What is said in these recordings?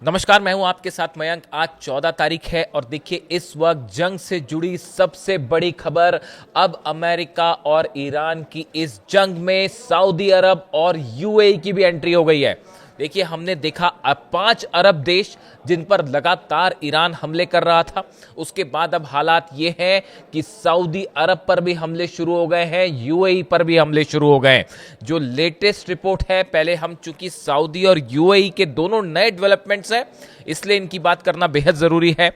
नमस्कार, मैं हूं आपके साथ मयंक। आज 14 तारीख है और देखिए इस वक्त जंग से जुड़ी सबसे बड़ी खबर। अब अमेरिका और ईरान की इस जंग में सऊदी अरब और यूएई की भी एंट्री हो गई है। देखिए हमने देखा अब 5 अरब देश जिन पर लगातार ईरान हमले कर रहा था, उसके बाद अब हालात ये हैं कि सऊदी अरब पर भी हमले शुरू हो गए हैं, यूएई पर भी हमले शुरू हो गए हैं। जो लेटेस्ट रिपोर्ट है, पहले हम चूंकि सऊदी और यूएई के दोनों नए डेवलपमेंट्स हैं इसलिए इनकी बात करना बेहद जरूरी है।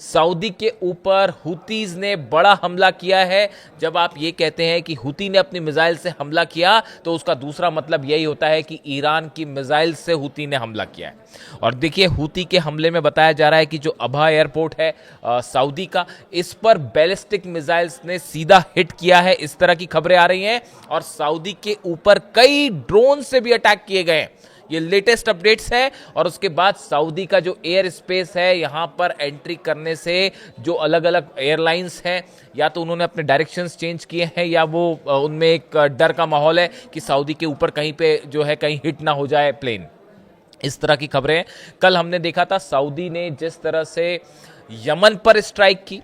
सऊदी के ऊपर हुतीज ने बड़ा हमला किया है। जब आप ये कहते हैं कि हुती ने अपनी मिसाइल से हमला किया तो उसका दूसरा मतलब यही होता है कि ईरान की मिसाइल से हुती ने हमला किया है। और देखिए हुती के हमले में बताया जा रहा है कि जो अबा एयरपोर्ट है सऊदी का, इस पर बैलिस्टिक मिसाइल्स ने सीधा हिट किया है, इस तरह की खबरें आ रही हैं। और सऊदी के ऊपर कई ड्रोन से भी अटैक किए गए हैं। ये लेटेस्ट अपडेट्स है। और उसके बाद सऊदी का जो एयर स्पेस है, यहां पर एंट्री करने से जो अलग अलग एयरलाइंस हैं, या तो उन्होंने अपने डायरेक्शंस चेंज किए हैं या वो उनमें एक डर का माहौल है कि सऊदी के ऊपर कहीं पे जो है कहीं हिट ना हो जाए प्लेन। इस तरह की खबरें कल हमने देखा था। सऊदी ने जिस तरह से यमन पर स्ट्राइक की,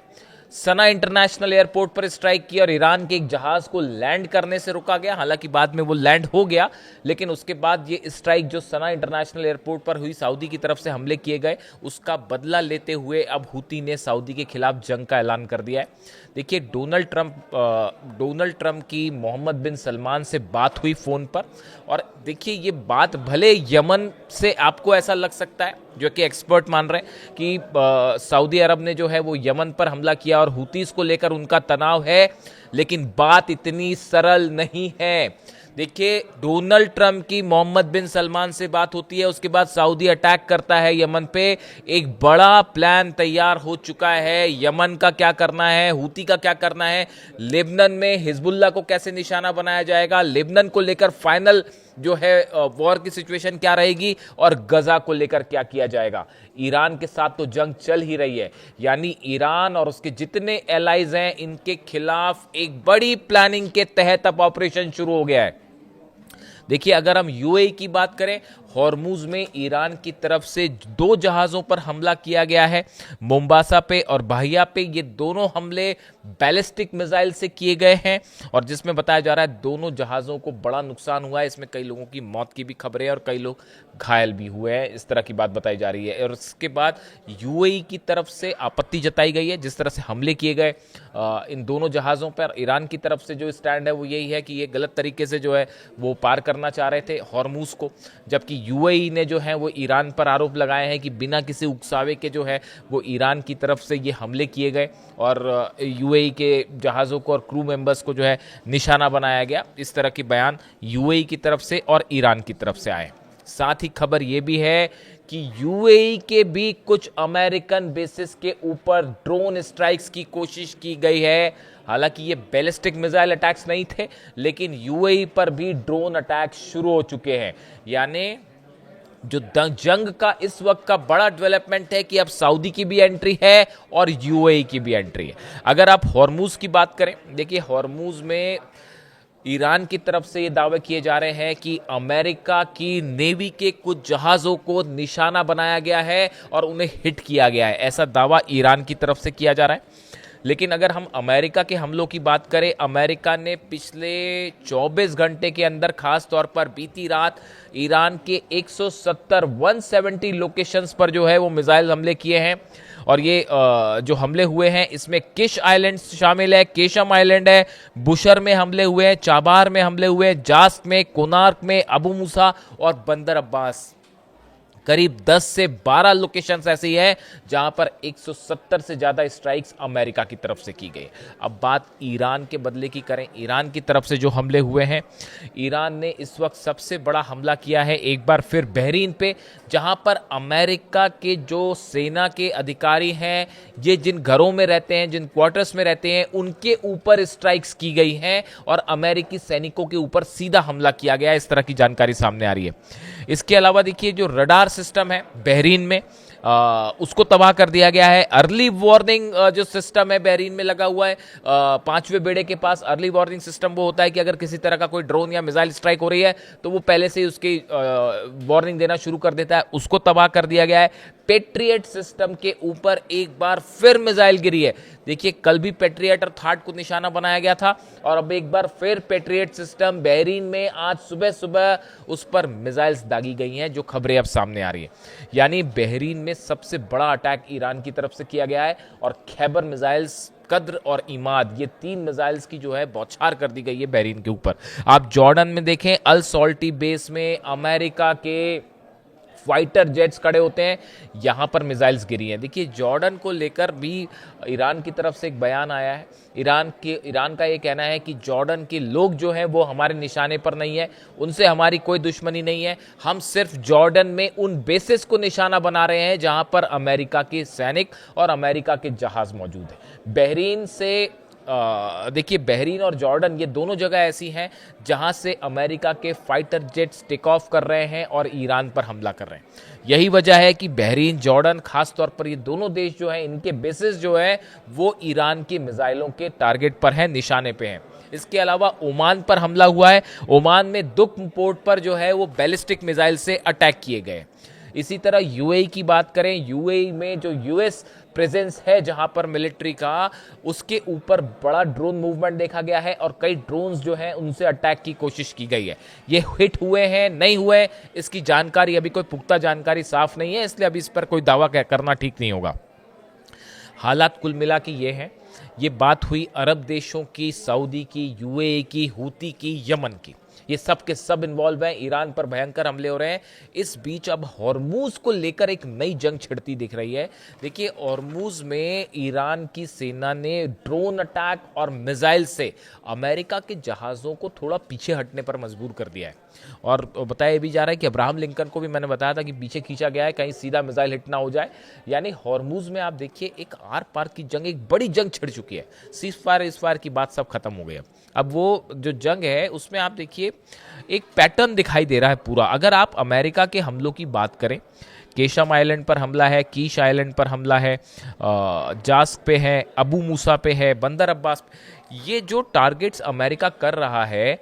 सना इंटरनेशनल एयरपोर्ट पर स्ट्राइक की और ईरान के एक जहाज को लैंड करने से रोका गया। हालांकि बाद में वो लैंड हो गया, लेकिन उसके बाद ये स्ट्राइक जो सना इंटरनेशनल एयरपोर्ट पर हुई, सऊदी की तरफ से हमले किए गए, उसका बदला लेते हुए अब हुती ने सऊदी के खिलाफ जंग का ऐलान कर दिया है। देखिए डोनाल्ड ट्रंप की मोहम्मद बिन सलमान से बात हुई फोन पर। और देखिए ये बात भले यमन से आपको ऐसा लग सकता है, जो कि एक्सपर्ट मान रहे हैं कि सऊदी अरब ने जो है वो यमन पर हमला किया और हुतीस को लेकर उनका तनाव है, लेकिन बात इतनी सरल नहीं है। देखिए डोनाल्ड ट्रंप की मोहम्मद बिन सलमान से बात होती है, उसके बाद सऊदी अटैक करता है यमन पे। एक बड़ा प्लान तैयार हो चुका है। यमन का क्या करना है, हुती का क्या करना है, लेबनान में हिजबुल्लाह को कैसे निशाना बनाया जाएगा, लेबनान को लेकर फाइनल जो है वॉर की सिचुएशन क्या रहेगी, और गजा को लेकर क्या किया जाएगा। ईरान के साथ तो जंग चल ही रही है, यानी ईरान और उसके जितने एलाइज हैं इनके खिलाफ एक बड़ी प्लानिंग के तहत अब ऑपरेशन शुरू हो गया है। देखिए अगर हम यूएई की बात करें, हॉर्मुज में ईरान की तरफ से 2 जहाज़ों पर हमला किया गया है, मोम्बासा पे और बाहिया पे। ये दोनों हमले बैलिस्टिक मिसाइल से किए गए हैं और जिसमें बताया जा रहा है दोनों जहाज़ों को बड़ा नुकसान हुआ है। इसमें कई लोगों की मौत की भी खबरें हैं और कई लोग घायल भी हुए हैं, इस तरह की बात बताई जा रही है। और उसके बाद यूएई की तरफ से आपत्ति जताई गई है जिस तरह से हमले किए गए इन दोनों जहाज़ों पर। ईरान की तरफ से जो स्टैंड है वो यही है कि ये गलत तरीके से जो है वो पार करना चाह रहे थे हॉर्मुज को, जबकि यूएई ने जो है वो ईरान पर आरोप लगाए हैं कि बिना किसी उकसावे के जो है वो ईरान की तरफ से ये हमले किए गए और यूएई के जहाज़ों को और क्रू मेंबर्स को जो है निशाना बनाया गया। इस तरह के बयान यूएई की तरफ से और ईरान की तरफ से आए। साथ ही खबर ये भी है कि यूएई के भी कुछ अमेरिकन बेसिस के ऊपर ड्रोन स्ट्राइक्स की कोशिश की गई है। हालांकि ये बैलिस्टिक मिसाइल अटैक्स नहीं थे, लेकिन यूएई पर भी ड्रोन अटैक शुरू हो चुके हैं। यानी जो जंग का इस वक्त का बड़ा डेवलपमेंट है कि अब सऊदी की भी एंट्री है और यूएई की भी एंट्री है। अगर आप हॉर्मुज की बात करें, देखिए हॉर्मुज में ईरान की तरफ से ये दावे किए जा रहे हैं कि अमेरिका की नेवी के कुछ जहाज़ों को निशाना बनाया गया है और उन्हें हिट किया गया है, ऐसा दावा ईरान की तरफ से किया जा रहा है। लेकिन अगर हम अमेरिका के हमलों की बात करें, अमेरिका ने पिछले 24 घंटे के अंदर, खास तौर पर बीती रात, ईरान के 170 लोकेशंस पर जो है वो मिसाइल हमले किए हैं। और ये जो हमले हुए हैं इसमें किश आइलैंड शामिल है, केशम आइलैंड है, बुशर में हमले हुए हैं, चाबार में हमले हुए हैं, जास्क में, कोनार्क में, अबू मूसा और बंदर अब्बास। करीब 10 से 12 लोकेशंस ऐसी हैं जहां पर 170 से ज्यादा स्ट्राइक्स अमेरिका की तरफ से की गई। अब बात ईरान के बदले की करें, ईरान की तरफ से जो हमले हुए हैं, ईरान ने इस वक्त सबसे बड़ा हमला किया है एक बार फिर बहरीन पे, जहां पर अमेरिका के जो सेना के अधिकारी हैं, ये जिन घरों में रहते हैं, जिन क्वार्टर्स में रहते हैं, उनके ऊपर स्ट्राइक्स की गई हैं और अमेरिकी सैनिकों के ऊपर सीधा हमला किया गया, इस तरह की जानकारी सामने आ रही है। इसके अलावा देखिए जो रडार सिस्टम है बहरीन में, उसको तबाह कर दिया गया है। अर्ली वार्निंग जो सिस्टम है बहरीन में लगा हुआ है, पांचवें बेड़े के पास अर्ली वार्निंग सिस्टम वो होता है कि अगर किसी तरह का कोई ड्रोन या मिसाइल स्ट्राइक हो रही है तो वो पहले से ही उसकी वार्निंग देना शुरू कर देता है। उसको तबाह कर दिया गया है। पेट्रियट सिस्टम के ऊपर एक बार फिर मिसाइल गिरी है। देखिए, कल भी पेट्रियट और थार्ड को निशाना बनाया गया था और अब एक बार फिर पेट्रियट सिस्टम बहरीन में आज सुबह सुबह उस पर मिसाइल्स दागी गई हैं, जो खबरें अब सामने आ रही है। यानी बहरीन में सबसे बड़ा अटैक ईरान की तरफ से किया गया है और खैबर मिसाइल्स, कद्र और इमाद, ये 3 मिसाइल्स की जो है बौछार कर दी गई है बहरीन के ऊपर। आप जॉर्डन में देखें, अल सॉल्टी बेस में अमेरिका के फाइटर जेट्स खड़े होते हैं, यहां पर मिसाइल्स गिरी हैं। देखिए, जॉर्डन को लेकर भी ईरान की तरफ से एक बयान आया है। ईरान का ये कहना है कि जॉर्डन के लोग जो हैं वो हमारे निशाने पर नहीं है, उनसे हमारी कोई दुश्मनी नहीं है। हम सिर्फ जॉर्डन में उन बेसिस को निशाना बना रहे हैं जहां पर अमेरिका के सैनिक और अमेरिका के जहाज मौजूद हैं। बहरीन से देखिए, बहरीन और जॉर्डन ये दोनों जगह ऐसी हैं जहां से अमेरिका के फाइटर जेट्स टेक ऑफ कर रहे हैं और ईरान पर हमला कर रहे हैं। यही वजह है कि बहरीन, जॉर्डन, खास तौर पर ये दोनों देश जो हैं, इनके बेसिस जो है वो ईरान की मिसाइलों के टारगेट पर हैं, निशाने पे हैं। इसके अलावा ओमान पर हमला हुआ है। ओमान में दुख पोर्ट पर जो है वो बैलिस्टिक मिसाइल से अटैक किए गए। इसी तरह यूएई की बात करें, यूएई में जो यूएस प्रेजेंस है जहां पर मिलिट्री का, उसके ऊपर बड़ा ड्रोन मूवमेंट देखा गया है और कई ड्रोन्स जो हैं उनसे अटैक की कोशिश की गई है। ये हिट हुए हैं, नहीं हुए, इसकी जानकारी अभी कोई पुख्ता जानकारी साफ नहीं है, इसलिए अभी इस पर कोई दावा करना ठीक नहीं होगा। हालात कुल मिला के ये हैं। ये बात हुई अरब देशों की, सऊदी की, यूएई की, हूती की, यमन की। ये सब के सब इन्वॉल्व हैं। ईरान पर भयंकर हमले हो रहे हैं। इस बीच अब हॉर्मूज को लेकर एक नई जंग छिड़ती दिख रही है। देखिए, हॉर्मूज में ईरान की सेना ने ड्रोन अटैक और मिसाइल से अमेरिका के जहाज़ों को थोड़ा पीछे हटने पर मजबूर कर दिया है। और बताया भी जा रहा है कि अब्राहम लिंकन को भी मैंने बताया था कि पीछे खींचा गया है, कहीं सीधा मिसाइल हिट ना हो जाए। यानी हॉर्मूज में आप देखिए, एक आर पार की जंग, एक बड़ी जंग छिड़ चुकी है। सीज फायर इस फायर की बात सब खत्म हो गई। अब वो जो जंग है उसमें आप देखिए एक पैटर्न दिखाई दे रहा है पूरा। अगर आप अमेरिका के हमलों की बात करें, केशम आइलैंड पर हमला है, कीश आइलैंड पर हमला है, जास्क पे है, अबू मूसा पे है, बंदर अब्बास पे, ये जो टारगेट्स अमेरिका कर रहा है,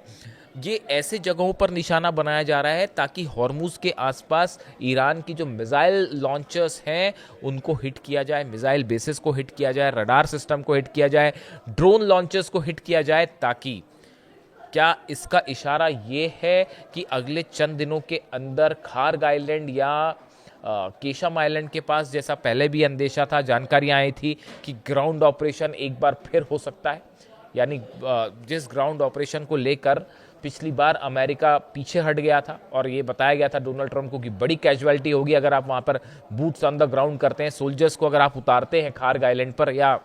ये ऐसे जगहों पर निशाना बनाया जा रहा है ताकि हॉर्मूज के आसपास ईरान की जो मिसाइल लॉन्चर्स हैं उनको हिट किया जाए, मिसाइल बेसिस को हिट किया जाए, रडार सिस्टम को हिट किया जाए, ड्रोन लॉन्चर्स को हिट किया जाए। ताकि क्या इसका इशारा ये है कि अगले चंद दिनों के अंदर खार्ग आइलैंड या केशम आइलैंड के पास, जैसा पहले भी अंदेशा था, जानकारियां आई थी कि ग्राउंड ऑपरेशन एक बार फिर हो सकता है। यानी जिस ग्राउंड ऑपरेशन को लेकर पिछली बार अमेरिका पीछे हट गया था और ये बताया गया था डोनाल्ड ट्रंप को कि बड़ी कैजुअलिटी होगी अगर आप वहाँ पर बूट्स ऑन द ग्राउंड करते हैं, सोल्जर्स को अगर आप उतारते हैं खार्ग आइलैंड पर या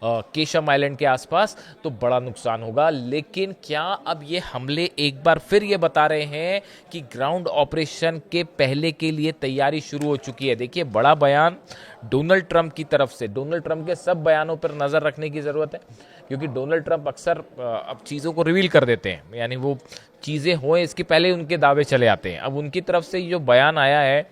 केशम आइलैंड के आसपास, तो बड़ा नुकसान होगा। लेकिन क्या अब ये हमले एक बार फिर ये बता रहे हैं कि ग्राउंड ऑपरेशन के पहले के लिए तैयारी शुरू हो चुकी है? देखिए, बड़ा बयान डोनाल्ड ट्रंप की तरफ से। डोनाल्ड ट्रंप के सब बयानों पर नज़र रखने की ज़रूरत है, क्योंकि डोनाल्ड ट्रंप अक्सर अब चीज़ों को रिवील कर देते हैं, यानी वो चीज़ें हों इसके पहले उनके दावे चले आते हैं। अब उनकी तरफ से जो बयान आया है,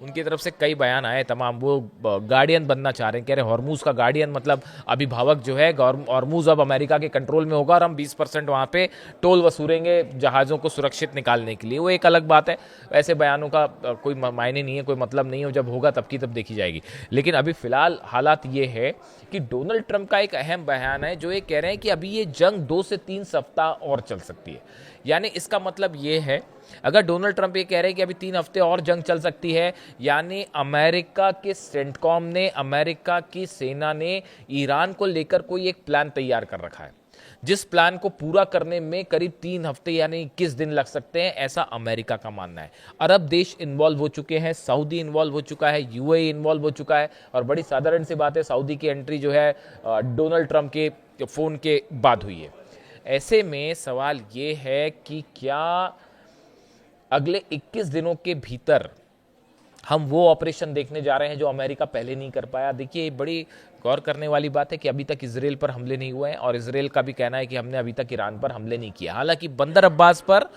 उनकी तरफ से कई बयान आए तमाम, वो गार्डियन बनना चाह रहे हैं, कह रहे हैं हॉर्मूज का गार्डियन, मतलब अभिभावक जो है, हॉर्मूज अब अमेरिका के कंट्रोल में होगा और हम 20% वहाँ पे टोल वसूलेंगे जहाज़ों को सुरक्षित निकालने के लिए। वो एक अलग बात है, ऐसे बयानों का कोई मायने नहीं है, कोई मतलब नहीं है, जब होगा तब की तब देखी जाएगी। लेकिन अभी फिलहाल हालात ये है कि डोनाल्ड ट्रंप का एक अहम बयान है जो ये कह रहे हैं कि अभी ये जंग 2 से 3 सप्ताह और चल सकती है। यानी इसका मतलब ये है, अगर डोनाल्ड ट्रंप ये कह रहे हैं कि अभी 3 हफ्ते और जंग चल सकती है, यानी अमेरिका के सेंटकॉम ने, अमेरिका की सेना ने ईरान को लेकर कोई एक प्लान तैयार कर रखा है, जिस प्लान को पूरा करने में करीब 3 हफ्ते यानी 21 दिन लग सकते हैं, ऐसा अमेरिका का मानना है। अरब देश इन्वॉल्व हो चुके हैं, सऊदी इन्वॉल्व हो चुका है, यूएई इन्वॉल्व हो चुका है, और बड़ी साधारण सी बात है, सऊदी की एंट्री जो है डोनाल्ड ट्रंप के फोन के बाद हुई है। ऐसे में सवाल ये है कि क्या अगले 21 दिनों के भीतर हम वो ऑपरेशन देखने जा रहे हैं जो अमेरिका पहले नहीं कर पाया? देखिए, बड़ी गौर करने वाली बात है कि अभी तक इजराइल पर हमले नहीं हुए हैं और इजराइल का भी कहना है कि हमने अभी तक ईरान पर हमले नहीं किया। हालांकि बंदर अब्बास पर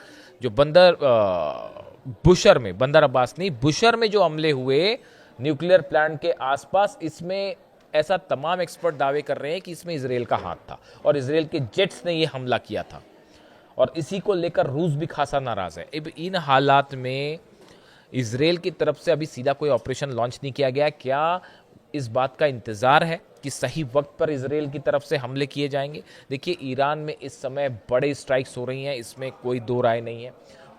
जो बुशर में जो हमले हुए, न्यूक्लियर प्लांट के आसपास। इसमें ऐसा तमाम एक्सपर्ट दावे कर रहे हैं कि इसमें इजराइल का हाथ था और इजराइल के जेट्स ने यह हमला किया था, और इसी को लेकर रूस भी खासा नाराज है। अब इन हालात में इजराइल की तरफ से अभी सीधा कोई ऑपरेशन लॉन्च नहीं किया गया। क्या इस बात का इंतजार है कि सही वक्त पर इजराइल की तरफ से हमले किए जाएंगे? देखिए, ईरान में इस समय बड़े स्ट्राइक्स हो रही हैं, इसमें कोई दो राय नहीं है।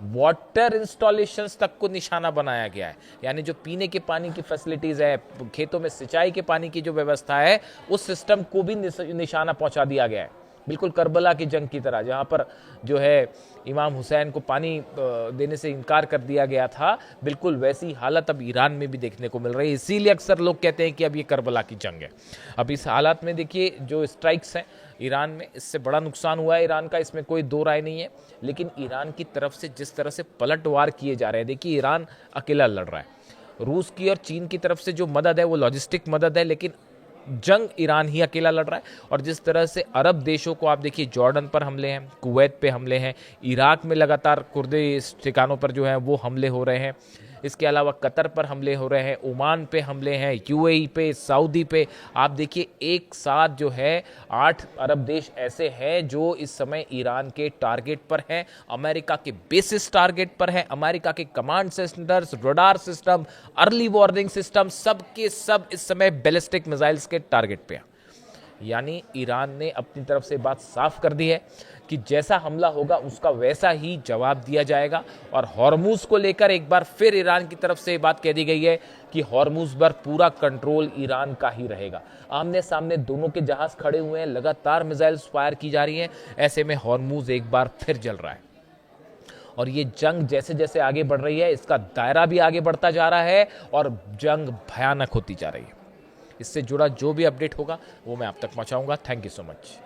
वाटर इंस्टॉलेशंस तक को निशाना बनाया गया है, यानी जो पीने के पानी की फैसिलिटीज है, खेतों में सिंचाई के पानी की जो व्यवस्था है, उस सिस्टम को भी निशाना पहुंचा दिया गया है। बिल्कुल करबला की जंग की तरह, जहां पर जो है इमाम हुसैन को पानी देने से इनकार कर दिया गया था, बिल्कुल वैसी हालत अब ईरान में भी देखने को मिल रही है। इसीलिए अक्सर लोग कहते हैं कि अब ये करबला की जंग है। अब इस हालात में देखिए, जो स्ट्राइक्स हैं ईरान में, इससे बड़ा नुकसान हुआ है ईरान का, इसमें कोई दो राय नहीं है। लेकिन ईरान की तरफ से जिस तरह से पलटवार किए जा रहे हैं, देखिए ईरान अकेला लड़ रहा है। रूस की और चीन की तरफ से जो मदद है वो लॉजिस्टिक मदद है, लेकिन जंग ईरान ही अकेला लड़ रहा है। और जिस तरह से अरब देशों को आप देखिए, जॉर्डन पर हमले हैं, कुवैत पे हमले हैं, इराक में लगातार कुर्दी ठिकानों पर जो है वो हमले हो रहे हैं। इसके अलावा कतर पर हमले हो रहे हैं, ओमान पे हमले हैं, यूएई पे, सऊदी पे। आप देखिए, एक साथ जो है 8 अरब देश ऐसे हैं जो इस समय ईरान के टारगेट पर हैं, अमेरिका के बेसिस टारगेट पर हैं, अमेरिका के command centres, radar system, early warning system, सब के सब इस समय बैलिस्टिक मिसाइल्स के टारगेट पे हैं। यानी ईरान ने अपनी तरफ से बात साफ कर दी है कि जैसा हमला होगा उसका वैसा ही जवाब दिया जाएगा। और हॉर्मुज को लेकर एक बार फिर ईरान की तरफ से बात कह दी गई है कि हॉर्मुज पर पूरा कंट्रोल ईरान का ही रहेगा। आमने सामने दोनों के जहाज खड़े हुए हैं, लगातार मिसाइल्स फायर की जा रही हैं, ऐसे में हॉर्मुज एक बार फिर जल रहा है। और ये जंग जैसे जैसे आगे बढ़ रही है, इसका दायरा भी आगे बढ़ता जा रहा है और जंग भयानक होती जा रही है। इससे जुड़ा जो भी अपडेट होगा वो मैं आप तक पहुंचाऊंगा। Thank you so much.